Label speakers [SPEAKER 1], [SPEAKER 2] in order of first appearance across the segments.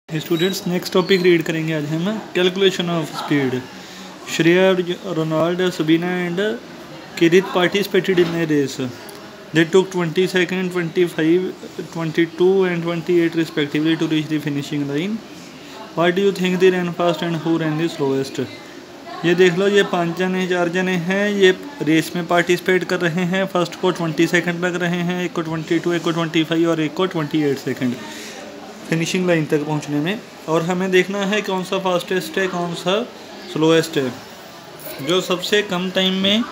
[SPEAKER 1] Students next topic read करेंगे आज हम calculation of speed. Shreya, Ronald, Sabina and Kirit participated in a race. They took 20 seconds, 25, 22 and 28 respectively to reach the finishing line. What do you think they ran fast and who ran the slowest? ये देख लो, ये 5 जने 4 जने हैं, ये race में participate कर रहे हैं। फर्स्ट को 20 सेकंड लग रहे हैं, एक को 22, एक को 25 और एक को 28 सेकंड फिनिशिंग लाइन तक पहुंचने में। और हमें देखना है कौन सा फास्टेस्ट है, कौन सा स्लोएस्ट है। जो सबसे कम टाइम में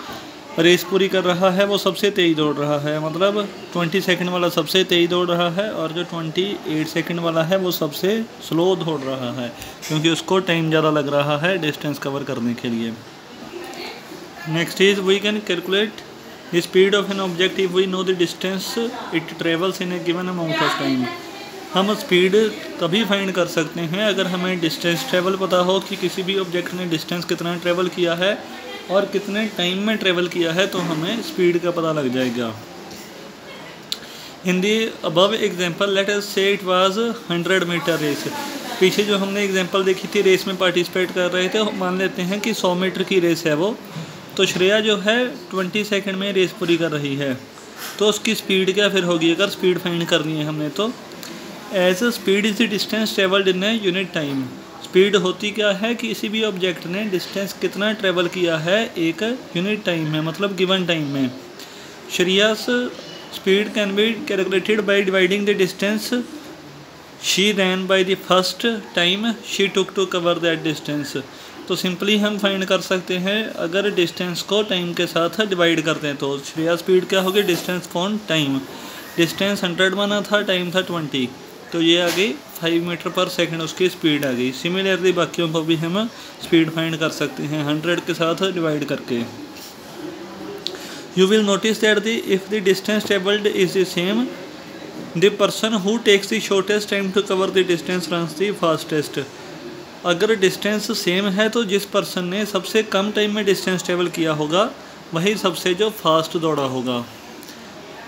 [SPEAKER 1] रेस पूरी कर रहा है वो सबसे तेज़ दौड़ रहा है, मतलब 20 सेकंड वाला सबसे तेज़ दौड़ रहा है, और जो 28 सेकंड वाला है वो सबसे स्लो दौड़ रहा है, क्योंकि उसको टाइम ज़्यादा लग रहा है डिस्टेंस कवर करने के लिए। Next is we can calculate the speed of an object if we know the distance it travels in a given amount of time. हम स्पीड तभी फाइंड कर सकते हैं अगर हमें डिस्टेंस ट्रेवल पता हो कि किसी भी ऑब्जेक्ट ने डिस्टेंस कितना ट्रेवल किया है और कितने टाइम में ट्रेवल किया है, तो हमें स्पीड का पता लग जाएगा। In the above example let us say it was 100 metre race. पीछे जो हमने एग्जांपल देखी थी, रेस में पार्टिसिपेट कर रहे थे, मान लेते हैं कि 100 मीटर की रेस है वो। तो श्रेया जो है 20 सेकंड में रेस पूरी कर रही है, तो उसकी स्पीड क्या फिर होगी अगर स्पीड फाइंड करनी है हमने तो। As speed is the distance travelled in a unit time. Speed होती क्या है कि किसी भी ऑब्जेक्ट ने डिस्टेंस कितना ट्रेवल किया है एक यूनिट टाइम में, मतलब गिवन टाइम में। Shreya's speed can be calculated by dividing the distance she ran by the first time she took to cover that distance. तो सिंपली हम फाइंड कर सकते हैं अगर डिस्टेंस को टाइम के साथ डिवाइड करते हैं तो श्रेया स्पीड क्या होगी, डिस्टेंस अपॉन टाइम। डिस्टेंस 100 माना था, टाइम था 20, तो ये आ गई 5 मीटर पर सेकंड उसकी स्पीड आ गई। सिमिलरली बाकियों को भी हम स्पीड फाइंड कर सकते हैं 100 के साथ डिवाइड करके। You will notice that the if the distance travelled is the same the person who takes the shortest time to cover the distance runs the fastest. अगर डिस्टेंस सेम है तो जिस पर्सन ने सबसे कम टाइम में distance travel किया होगा वही सबसे जो फास्ट दौड़ा होगा।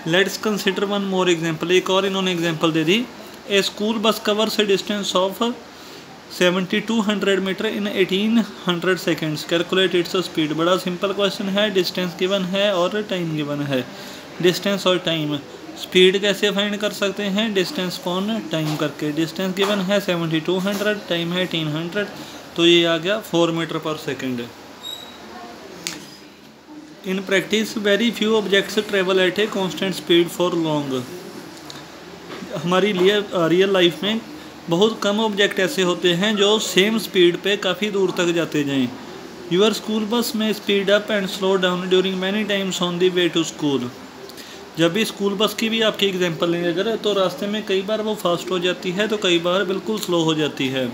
[SPEAKER 1] Let's consider one more example. एक और इन्होंने एग्जाम्पल दे दी। A school bus covers a distance of 7200 metre in 1800 seconds. Calculate its speed. बड़ा सिंपल क्वेश्चन है, डिस्टेंस गिवन है और टाइम गिवन है। डिस्टेंस और टाइम, स्पीड कैसे फाइंड कर सकते हैं, डिस्टेंस अपॉन टाइम करके। डिस्टेंस गिवन है 7200, टाइम है 1800, तो ये आ गया 4 मीटर पर second. In practice very few objects travel eight a constant speed for long. हमारी रियल लाइफ में बहुत कम ऑब्जेक्ट ऐसे होते हैं जो सेम स्पीड पे काफ़ी दूर तक जाते जाएं। यूर स्कूल बस में speed up and slow down during many times on the way to school. जब भी स्कूल बस की भी आपकी एग्जांपल लेंगे अगर, तो रास्ते में कई बार वो फास्ट हो जाती है तो कई बार बिल्कुल स्लो हो जाती है।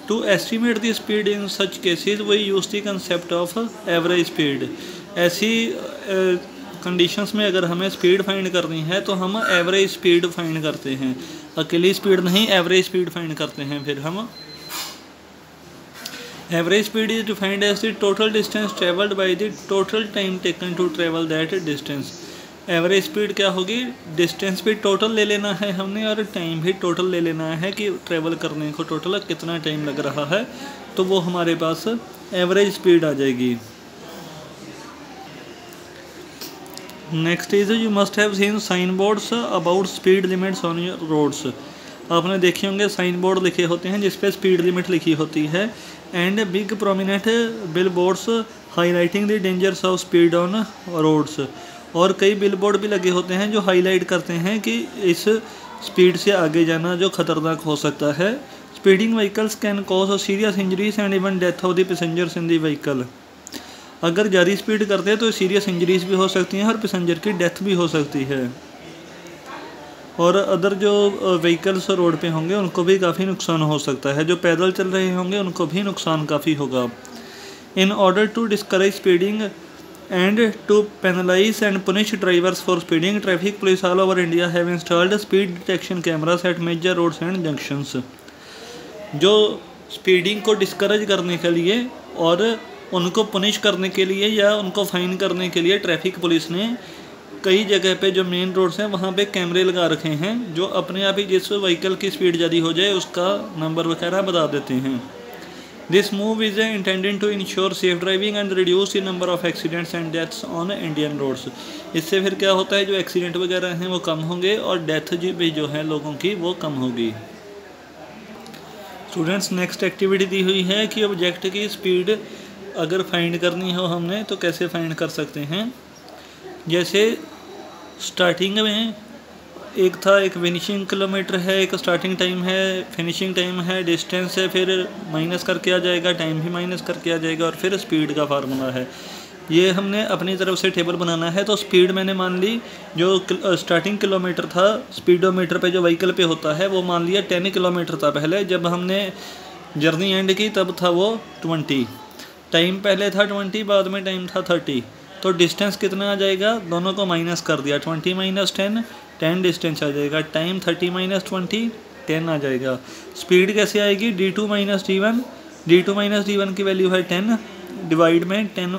[SPEAKER 1] To estimate the speed in such cases we use the concept of average speed. ऐसी कंडीशंस में अगर हमें स्पीड फाइंड करनी है तो हम एवरेज स्पीड फाइंड करते हैं, अकेली स्पीड नहीं, एवरेज स्पीड फाइंड करते हैं। फिर हम average speed is defined as the total distance travelled by the total time taken to travel that distance. Average speed क्या होगी, डिस्टेंस भी टोटल ले लेना है हमने और टाइम भी टोटल ले लेना है कि ट्रेवल करने को टोटल कितना टाइम लग रहा है, तो वो हमारे पास एवरेज स्पीड आ जाएगी। Next is you must have seen sign boards about speed limits on your roads. आपने देखे होंगे साइन बोर्ड लिखे होते हैं जिस पे स्पीड लिमिट लिखी होती है, and big prominent billboards highlighting the dangers of speed on roads. और कई बिल बोर्ड भी लगे होते हैं जो हाईलाइट करते हैं कि इस स्पीड से आगे जाना जो खतरनाक हो सकता है। Speeding vehicles can cause serious injuries and even death of the passengers in the vehicle. अगर ज़्यादा स्पीड करते हैं तो सीरियस इंजरीज भी हो सकती हैं और पैसेंजर की डेथ भी हो सकती है। और अदर जो व्हीकल्स रोड पे होंगे उनको भी काफ़ी नुकसान हो सकता है, जो पैदल चल रहे होंगे उनको भी नुकसान काफ़ी होगा। In order to discourage speeding and to penalise and punish drivers for speeding, traffic police all over India have installed speed detection cameras at major roads and junctions. जो स्पीडिंग को डिस्करेज करने के लिए और उनको पनिश करने के लिए या उनको फाइन करने के लिए ट्रैफिक पुलिस ने कई जगह पे जो मेन रोड्स हैं वहाँ पे कैमरे लगा रखे हैं जो अपने आप ही जिस व्हीकल की स्पीड ज़्यादा हो जाए उसका नंबर वगैरह बता देते हैं। This move is intended to ensure safe driving and reduce the number of accidents and deaths on Indian roads. इससे फिर क्या होता है, जो एक्सीडेंट वगैरह हैं वो कम होंगे और डेथ भी जो है लोगों की वो कम होगी। स्टूडेंट्स, नेक्स्ट एक्टिविटी दी हुई है कि ऑब्जेक्ट की स्पीड अगर फाइंड करनी हो हमने तो कैसे फाइंड कर सकते हैं। जैसे स्टार्टिंग में एक था, एक फिनिशिंग किलोमीटर है, एक स्टार्टिंग टाइम है, फिनिशिंग टाइम है, डिस्टेंस है, फिर माइनस करके आ जाएगा, टाइम भी माइनस करके आ जाएगा और फिर स्पीड का फार्मूला है। ये हमने अपनी तरफ से टेबल बनाना है। तो स्पीड मैंने मान ली, जो स्टार्टिंग किलोमीटर था स्पीडोमीटर पे जो व्हीकल पे होता है वो मान लिया 10 किलोमीटर था पहले, जब हमने जर्नी एंड की तब था वो 20। टाइम पहले था 20, बाद में टाइम था 30। तो डिस्टेंस कितना आ जाएगा, दोनों को माइनस कर दिया, 20 माइनस 10, 10 डिस्टेंस आ जाएगा। टाइम 30 माइनस 20, 10 आ जाएगा। स्पीड कैसे आएगी, d2 minus d1, d2 minus d1 की वैल्यू है 10, डिवाइड में 10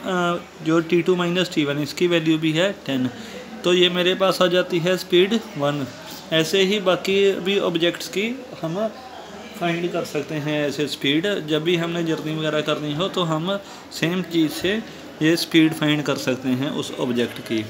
[SPEAKER 1] जो t2 माइनस t1 इसकी वैल्यू भी है 10। तो ये मेरे पास आ जाती है स्पीड 1। ऐसे ही बाकी भी ऑब्जेक्ट्स की हम फाइंड कर सकते हैं। ऐसे स्पीड जब भी हमने जर्नी वगैरह करनी हो तो हम सेम चीज़ से ये स्पीड फाइंड कर सकते हैं उस ऑब्जेक्ट की।